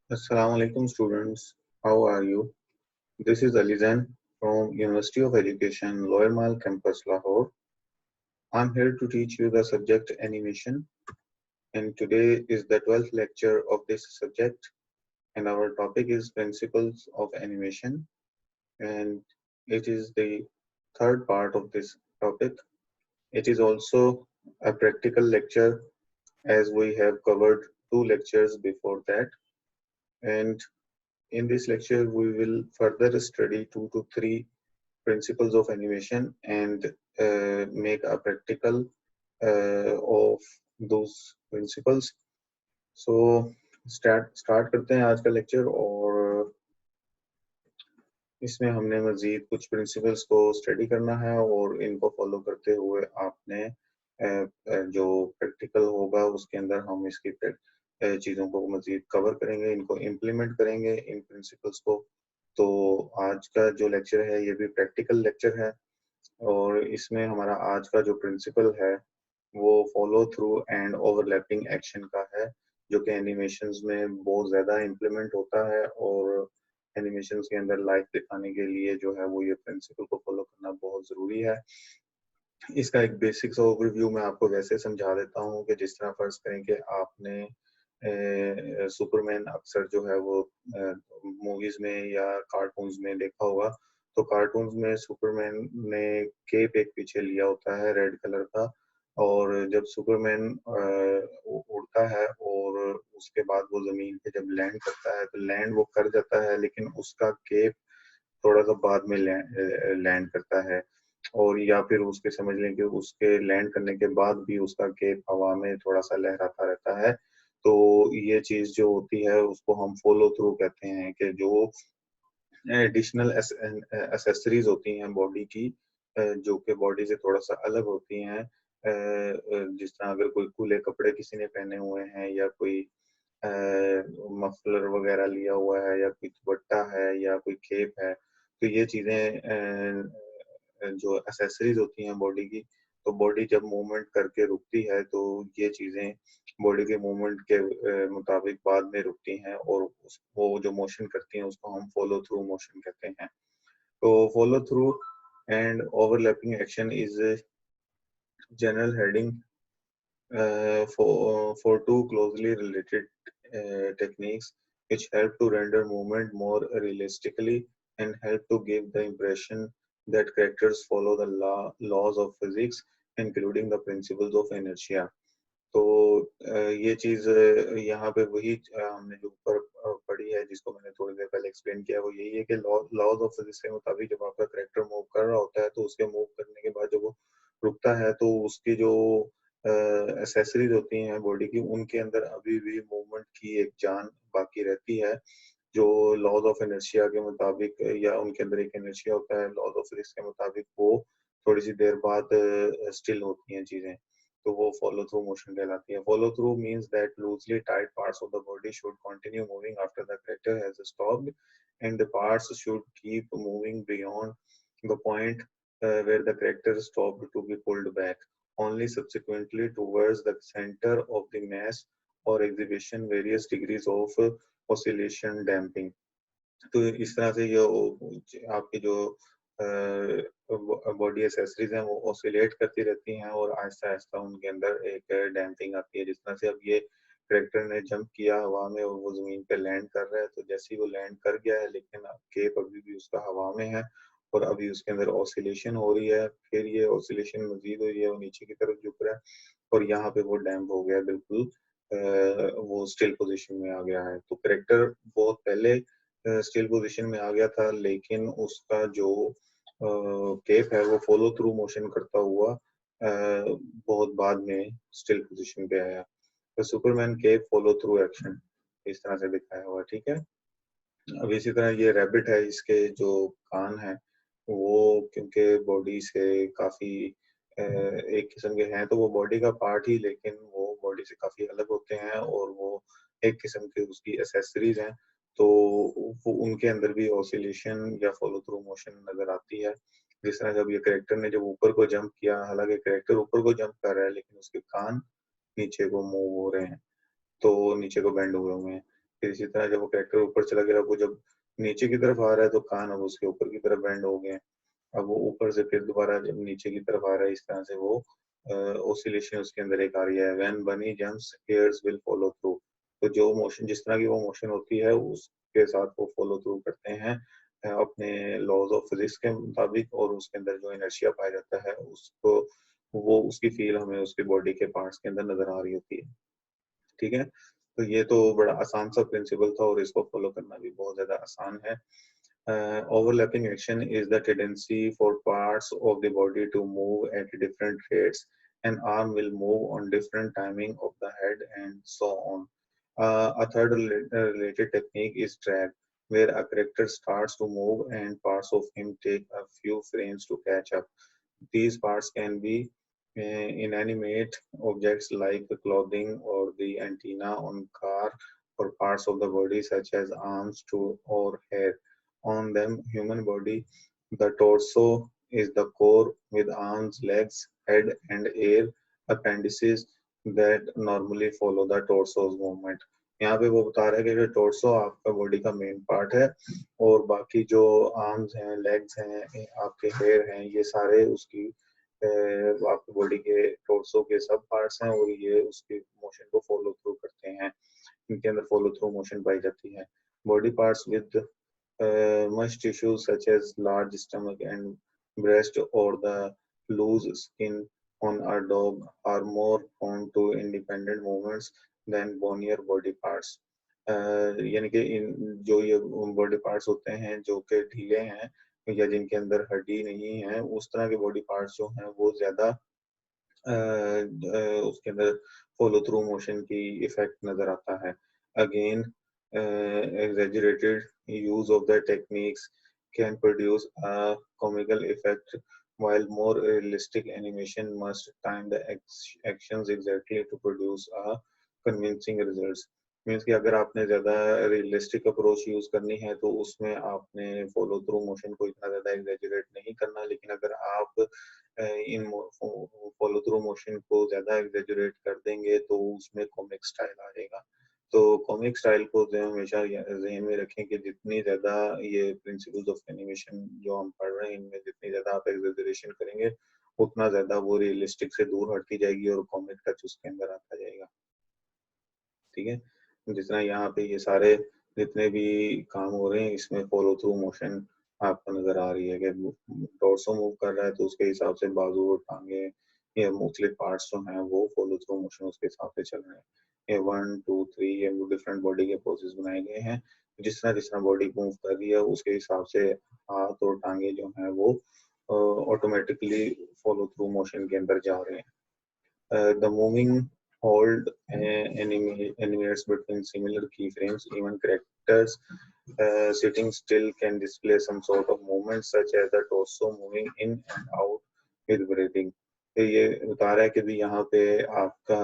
Assalamu alaikum students. How are you? This is Alizan from University of Education, Lower Mile Campus, Lahore. I'm here to teach you the subject animation, and today is the 12th lecture of this subject, and our topic is principles of animation, and it is the third part of this topic. It is also a practical lecture as we have covered two lectures before that, and in this lecture we will further study two to three principles of animation and make a practical of those principles. So start करते हैं आज का lecture और इसमें हमने मजीद कुछ principles को study करना है और इनको फॉलो करते हुए आपने जो प्रैक्टिकल होगा उसके अंदर हम इसकी चीज़ों को मजीद कवर करेंगे, इनको इम्प्लीमेंट करेंगे इन प्रिंसिपल्स को। तो आज का जो लेक्चर है ये भी प्रैक्टिकल लेक्चर है और इसमें हमारा आज का जो प्रिंसिपल है वो follow through and overlapping action का है, जो कि एनिमेशंस में बहुत ज़्यादा इम्प्लीमेंट होता है और एनिमेशंस के अंदर लाइफ दिखाने के लिए जो है वो ये प्रिंसिपल को फॉलो करना बहुत ज़रूरी है। इसका एक बेसिक सा ओवरव्यू मैं आपको वैसे समझा देता हूँ कि जिस तरह फर्ज करें कि आपने सुपरमैन अक्सर जो है वो मूवीज में या कार्टून्स में देखा होगा। तो कार्टून्स में सुपरमैन ने केप एक पीछे लिया होता है रेड कलर का, और जब सुपरमैन उड़ता है और उसके बाद वो जमीन पे जब लैंड करता है तो लैंड वो कर जाता है, लेकिन उसका केप थोड़ा सा बाद में लैंड करता है। और या फिर उसके समझ लें कि उसके लैंड करने के बाद भी उसका केप हवा में थोड़ा सा लहराता रहता है। तो ये चीज जो होती है उसको हम फॉलो थ्रू कहते हैं कि जो एडिशनल एसेसरीज होती हैं बॉडी की, जो कि बॉडी से थोड़ा सा अलग होती हैं, जिस तरह अगर कोई खुले कपड़े किसी ने पहने हुए हैं या कोई मफलर वगैरह लिया हुआ है या कोई दुपट्टा है या कोई केप है, तो ये चीजें जो एसेसरीज होती हैं बॉडी की, तो बॉडी जब मूवमेंट करके रुकती है तो ये चीजें बॉडी के मूवमेंट के मुताबिक बाद में रुकती हैं और वो जो मोशन करती हैं उसको हम फॉलो थ्रू मोशन कहते हैं। तो follow through and overlapping action is general heading for two closely related techniques which help to render movement more realistically and help to give the impression that characters follow the laws of physics, including the principles of inertia. तो ये चीज़ यहाँ पे वही हमने जो ऊपर पढ़ी है, जिसको मैंने थोड़ी देर पहले एक्सप्लेन किया, वो यही है कि लॉज ऑफ फिजिक्स के मुताबिक जब आपका करेक्टर मूव कर रहा होता है तो उसके मूव करने के बाद जब वो रुकता है तो उसकी जो एसेसरीज होती हैं बॉडी की, उनके अंदर अभी भी मूवमेंट की एक जान बाकी रहती है, जो लॉज ऑफ इनर्शिया के मुताबिक, या उनके अंदर एक इनर्शिया होता है लॉज ऑफ फिजिक्स के मुताबिक, वो थोड़ी सी देर बाद स्टिल होती हैं चीजें, तो वो फॉलो थ्रू मोशन कहलाती है। Follow through means that loosely tied parts of the body should continue moving after the character has stopped and the parts should keep moving beyond the point where the character stopped to be pulled back only subsequently towards the center of the mass or exhibition various degrees of oscillation damping। तो इस तरह से ये आपकी जो body accessories हैं वो oscillate करती रहती हैं और आहिस्ता आहिस्ता उनके अंदर एक डैम्पिंग आती है। जिस तरह से अब ये ट्रैक्टर ने जंप किया हवा में और वो जमीन पे लैंड कर रहा है, तो जैसे ही वो लैंड कर गया है लेकिन केप अभी भी उसका हवा में है और अभी उसके अंदर ऑसिलेशन हो रही है, फिर ये ऑसिलेशन मजीद हो रही है, वो नीचे की तरफ झुक रहा है और यहाँ पे वो डैम्प हो गया बिल्कुल, वो स्टिल पोजीशन में आ गया है। तो करेक्टर बहुत पहले स्टिल पोजीशन में आ गया था, लेकिन उसका जो केप है वो फॉलो थ्रू मोशन करता हुआ बहुत बाद में स्टिल पोजीशन पे आया। तो Superman cape follow through action इस तरह से दिखाया हुआ है, ठीक है। अब इसी तरह ये रैबिट है, इसके जो कान है वो क्योंकि बॉडी से काफी एक किस्म के हैं, तो वो बॉडी का पार्ट ही, लेकिन वो बॉडी से काफी अलग होते हैं और वो एक किस्म की उसकी एसेसरीज हैं, तो वो उनके अंदर भी ऑसिलेशन या फॉलो थ्रू मोशन नजर आती है। जिस तरह जब ये करेक्टर ने जब ऊपर को जंप किया, हालांकि करेक्टर ऊपर को जंप कर रहा है लेकिन उसके कान नीचे को मूव हो रहे हैं, तो नीचे को बेंड हुए हुए हैं। फिर इसी तरह जब वो कैरेक्टर ऊपर चला गया, वो जब नीचे की तरफ आ रहा है तो कान अब उसके ऊपर की तरफ बेंड हो गए हैं। अब वो ऊपर से फिर दोबारा जब नीचे की तरफ आ रहा है, इस तरह से वो ऑसिलेशन उसके अंदर एक आ रही है। व्हेन बनी jumps hairs will follow through. तो जो मोशन, जिस तरह की वो मोशन होती है, उसके साथ वो फॉलो थ्रू करते हैं अपने लॉज ऑफ फिजिक्स के मुताबिक, और उसके अंदर जो इनर्शिया पाया जाता है उसको, वो उसकी फील हमें उसके बॉडी के पार्ट्स के अंदर नजर आ रही होती है। ठीक है? तो ये तो बड़ा आसान सा प्रिंसिपल था और इसको फॉलो करना भी बहुत ज़्यादा आसान है। Overlapping action is the tendency for parts of the body to move at different rates. An arm will move on different timing of the head and so on. A third related technique is drag, where a character starts to move and parts of him take a few frames to catch up. These parts can be inanimate objects like the clothing or the antenna on car, or parts of the body such as arms to or hair on them human body. The torso is the core with arms, legs, head and air appendices that normally follow the torso's movement. यहाँ पे वो बता रहा है कि जो torso आपका body का मेन पार्ट है, और बाकी जो आर्म्स हैं, लेग्स हैं, आपके हेयर हैं, ये सारे उसकी आपकी बॉडी के टोर्सो के सब पार्ट्स हैं, और ये उसके मोशन को फॉलो थ्रू करते हैं। इनके अंदर फॉलो थ्रू मोशन पाई जाती है। Body parts with much tissues such as large stomach and breast or the loose skin on a dog are more prone to independent movements than bonier body parts. यानी कि इन जो ये body parts होते हैं जो कि ढीले हैं या जिनके अंदर हड्डी नहीं है, उस तरह के बॉडी पार्ट्स जो हैं वो ज़्यादा उसके अंदर फॉलो थ्रू मोशन की इफेक्ट नजर आता है। Again exaggerated use of the techniques can produce a comical effect, while more realistic animation must time the actions exactly to produce a convincing results. Means कि अगर आपने ज़्यादा रियलिस्टिक अप्रोच यूज़ करनी है तो उसमें आपने फॉलो थ्रू मोशन को इतना ज़्यादा एग्जैजरेट नहीं करना, लेकिन अगर आप इन फॉलो थ्रू मोशन को ज़्यादा एग्जैजरेट कर देंगे तो उसमें कॉमिक स्टाइल आ जाएगा। तो कॉमिक स्टाइल को जो है हमेशा ज़हन में रखें कि जितनी ज़्यादा ये प्रिंसिपल्स ऑफ एनिमेशन जो हम पढ़ रहे हैं, इनमें जितनी ज़्यादा आप एग्जैजरेशन करेंगे, उतना ज़्यादा वो रियलिस्टिक से दूर हटती जाएगी और कॉमिक टच उसके अंदर आता जाएगा। ठीक है? जिस तरह यहाँ पे ये सारे जितने भी काम हो रहे हैं, इसमें फॉलो थ्रू मोशन आपको नज़र आ रही है कि टॉर्सो मूव कर रहा है तो उसके हिसाब से बाजू और टाँगे या मुख्तलिफ पार्ट्स जो हैं वो फॉलो थ्रू मोशन उसके हिसाब से चल रहे हैं। ये 1, 2, 3 ये डिफरेंट बॉडी के पोजेस बनाए गए हैं। जिस तरह बॉडी मूव कर रही है उसके हिसाब से हाथ और टाँगे जो हैं वो ऑटोमेटिकली फॉलो थ्रू मोशन के अंदर जा रहे हैं। The moving hold animates between similar keyframes. Even characters sitting still can display some sort of movement, such as the torso moving in and out with breathing. तो ये बता रहा है कि भी यहाँ पे आपका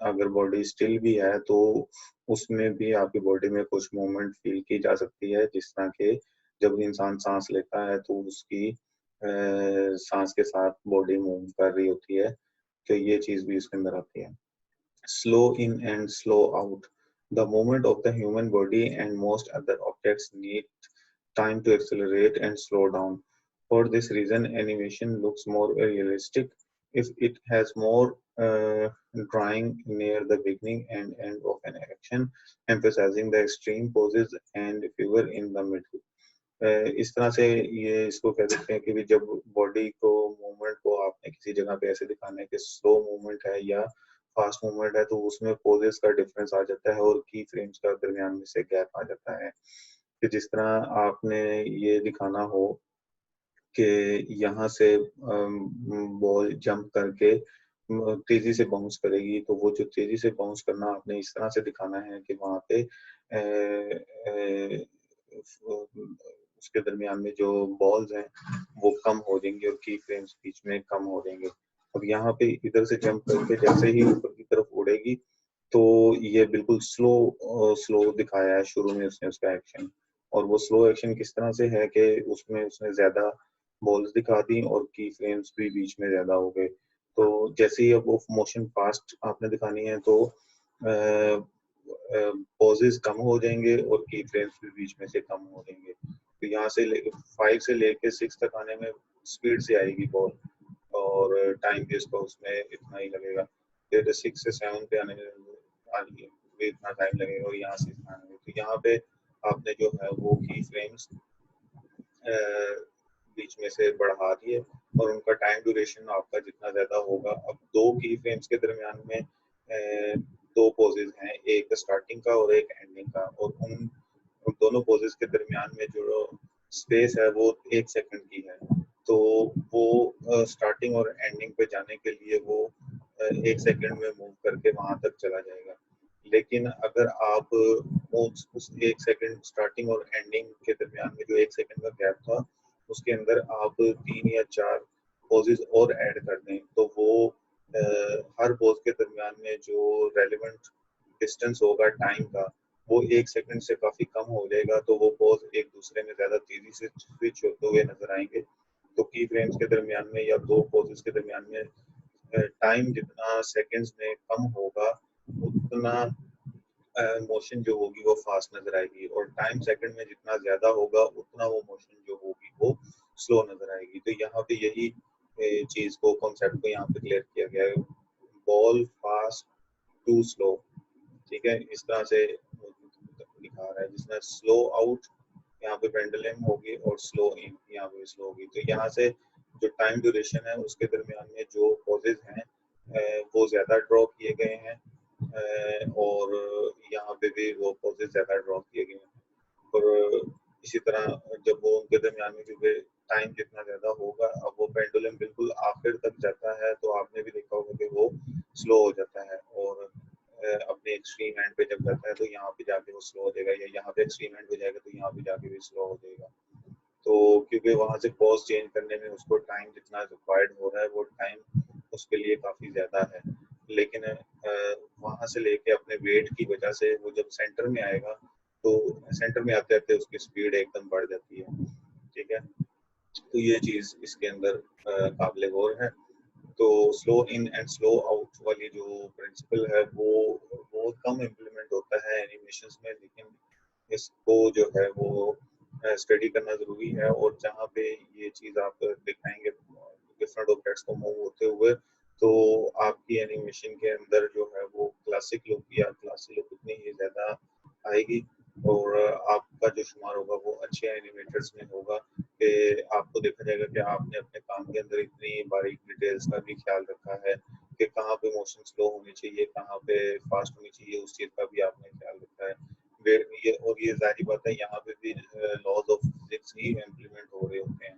अगर बॉडी स्टिल भी है तो उसमें भी आपकी बॉडी में कुछ मूवमेंट फील की जा सकती है, जिस तरह के जब इंसान सांस लेता है तो उसकी सांस के साथ बॉडी मूव कर रही होती है, तो ये चीज भी इसके अंदर आती है। Slow in and slow out, the movement of the human body and most other objects need time to accelerate and slow down. For this reason, animation looks more realistic if it has more drawing near the beginning and end of an action, emphasizing the extreme poses and figure in the middle. इस तरह से ये इसको कह सकते हैं कि भी जब बॉडी को मूवमेंट को आपने किसी जगह पे ऐसे दिखाना है कि स्लो मूवमेंट है या फास्ट मूवमेंट है, तो उसमें पोजेस का डिफरेंस आ जाता है और की फ्रेम्स का दरमियान में से गैप आ जाता है। कि जिस तरह आपने ये दिखाना हो कि यहाँ से बॉल जंप करके तेजी से बाउंस करेगी, तो वो जो तेजी से बाउंस करना आपने इस तरह से दिखाना है कि वहाँ पे उसके दरमियान में जो बॉल्स हैं वो कम हो जाएंगी और की फ्रेम्स बीच में कम हो जाएंगे। अब यहाँ पे इधर से जंप करके जैसे ही ऊपर की तरफ उड़ेगी तो ये बिल्कुल स्लो दिखाया है शुरू में उसने उसका एक्शन, और वो स्लो एक्शन किस तरह से है कि उसमें उसने ज्यादा बॉल्स दिखा दी और की फ्रेम्स भी बीच में ज्यादा हो गए। तो जैसे ही अब वो मोशन फास्ट आपने दिखानी है तो पॉजेस कम हो जाएंगे और की फ्रेम्स भी बीच में से कम हो जाएंगे। तो यहाँ से 5 से लेके 6 तक आने में स्पीड से आएगी बॉल और टाइम भी उसका उसमें इतना ही लगेगा। फिर 6 से 7 पे आने में आने में इतना टाइम लगेगा और यहाँ से इतना आने में। तो यहाँ पे आपने जो है वो की फ्रेम्स बीच में से बढ़ा दिए और उनका टाइम ड्यूरेशन आपका जितना ज़्यादा होगा, अब दो की फ्रेम्स के दरमियान में दो पोजेज हैं, एक स्टार्टिंग का और एक एंडिंग का, और उन दोनों पोजेज के दरमियान में जो स्पेस है वो 1 सेकंड की है। तो वो स्टार्टिंग और एंडिंग पे जाने के लिए वो 1 सेकंड में मूव करके वहां तक चला जाएगा। लेकिन अगर आप उस 1 सेकंड स्टार्टिंग और एंडिंग के दरमियान में जो 1 सेकंड का गैप था उसके अंदर आप 3 या 4 पोजेज और ऐड कर दें तो वो हर पोज के दरमियान में जो रेलिवेंट डिस्टेंस होगा टाइम का वो 1 सेकंड से काफी कम हो जाएगा। तो वो पोज एक दूसरे में ज्यादा तेजी से स्विच होते हुए नजर आएंगे। तो की फ्रेम्स के दरमियान में या दो पोजेस के दरमियान में टाइम जितना सेकंड्स में कम होगा उतना मोशन जो होगी वो फास्ट नजर आएगी, और टाइम सेकंड में जितना ज्यादा होगा उतना वो मोशन जो होगी वो स्लो नजर आएगी। तो यहाँ पे यही चीज को कॉन्सेप्ट को यहाँ पे क्लियर किया गया है, बॉल फास्ट टू स्लो। ठीक है, इस तरह से दिखा रहा है, जिसमें स्लो आउट यहाँ पे पेंडुलम होगी और स्लो इन यहाँ पे स्लो होगी। तो यहाँ से जो टाइम ड्यूरेशन है उसके दरमियान में जो पॉजेज हैं वो ज्यादा ड्रॉ किए गए हैं और यहाँ पे भी वो पॉजेज ज्यादा ड्रॉ किए गए हैं। और इसी तरह जब वो उनके दरमियान में क्योंकि टाइम जितना ज्यादा होगा, अब वो पेंडुलम बिल्कुल आखिर तक जाता है तो आपने भी देखा होगा कि वो स्लो हो जाता है, और अपने एक्सट्रीम एंड पे जब जाता है तो यहाँ पे जाके वो स्लो हो जाएगा, या यहाँ पे एक्सट्रीम एंड पे जाएगा तो यहाँ पे जाके भी स्लो हो जाएगा। तो क्योंकि वहां से पॉज चेंज करने में उसको टाइम जितना रिक्वायर्ड हो रहा है वो टाइम उसके लिए काफी ज्यादा है। लेकिन वहां से लेके अपने वेट की वजह से वो जब सेंटर में आएगा तो सेंटर में आते आते उसकी स्पीड एकदम बढ़ जाती है। ठीक है, तो ये चीज इसके अंदर काबिल गौर है। तो slow in and slow out वाली जो प्रिंसिपल है वो बहुत कम इम्प्लीमेंट होता है एनिमेशंस में, लेकिन इसको जो है वो स्टडी करना जरूरी है। और जहाँ पे ये चीज आप दिखाएंगे डिफरेंट ऑब्जेक्ट्स को मूव होते हुए, तो आपकी एनिमेशन के अंदर जो है वो क्लासिक लुक या क्लासी लुक उतनी ही ज्यादा आएगी, और आपका जो शुमार होगा वो अच्छे एनिमेटर्स में होगा कि आपको देखा जाएगा कि आपने अपने काम के अंदर इतनी बारीक डिटेल्स का भी ख्याल रखा है कि कहाँ पे मोशन स्लो होनी चाहिए, कहाँ पे फास्ट होनी चाहिए, उस चीज का भी आपने ख्याल रखा है। ये और ये जाहिर बात है यहाँ पे भी लॉज ऑफ फिजिक्स ही इम्प्लीमेंट हो रहे होते हैं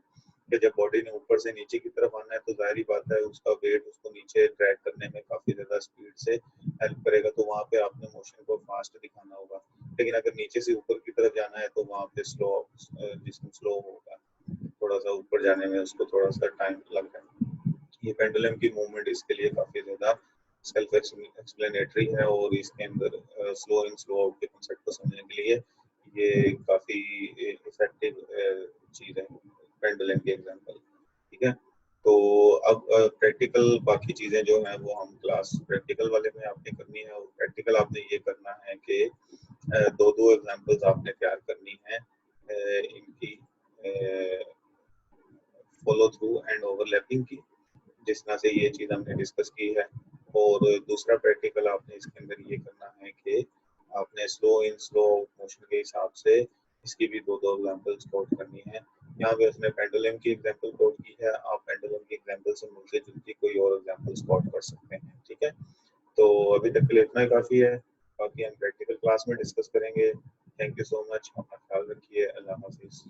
कि जब बॉडी ने ऊपर से नीचे की तरफ आना है तो जाहिर बात है उसका वेट उसको नीचे ड्रैग करने में काफी ज्यादा स्पीड से हेल्प करेगा, तो वहाँ पे आपने मोशन को फास्ट दिखाना होगा। लेकिन अगर नीचे से ऊपर की तरफ जाना है तो वहाँ पे स्लो जिसमें स्लो होगा, थोड़ा सा ऊपर जाने में उसको थोड़ा सा टाइम लग रहा है। ये पेंडुलम की मूवमेंट इसके लिए काफी ज्यादा सेल्फ एक्सप्लेनेटरी है, और इसके अंदर स्लो इन स्लो आउट के कॉन्सेप्ट को समझने के लिए ये काफी इफेक्टिव चीज है पेंडुलम की एग्जांपल। ठीक है, तो अब प्रैक्टिकल बाकी चीजें जो हैं वो हम क्लास प्रैक्टिकल वाले में आपने करनी है, और प्रैक्टिकल आपने ये करना है कि दो दो एग्जांपल्स आपने तैयार करनी है इनकी फॉलो थ्रू एंड ओवरलैपिंग की, जिस तरह से ये चीज हमने डिस्कस की है। और दूसरा प्रैक्टिकल आपने इसके अंदर ये करना है कि आपने स्लो इन स्लो मोशन के हिसाब से इसकी भी दो दो एग्जांपल्स कोट करनी है। यहाँ पे उसने पेंडुलम की एग्जांपल कोट की है, आप पेंडुलम की एग्जांपल से मिलती जुलती कोई और एग्जांपल्स कोट कर सकते हैं। ठीक है, तो अभी तक के लिए इतना ही काफी है, बाकी हम प्रैक्टिकल क्लास में डिस्कस करेंगे। थैंक यू सो मच, अपना ख्याल रखिए, अल्लाह हाफिज।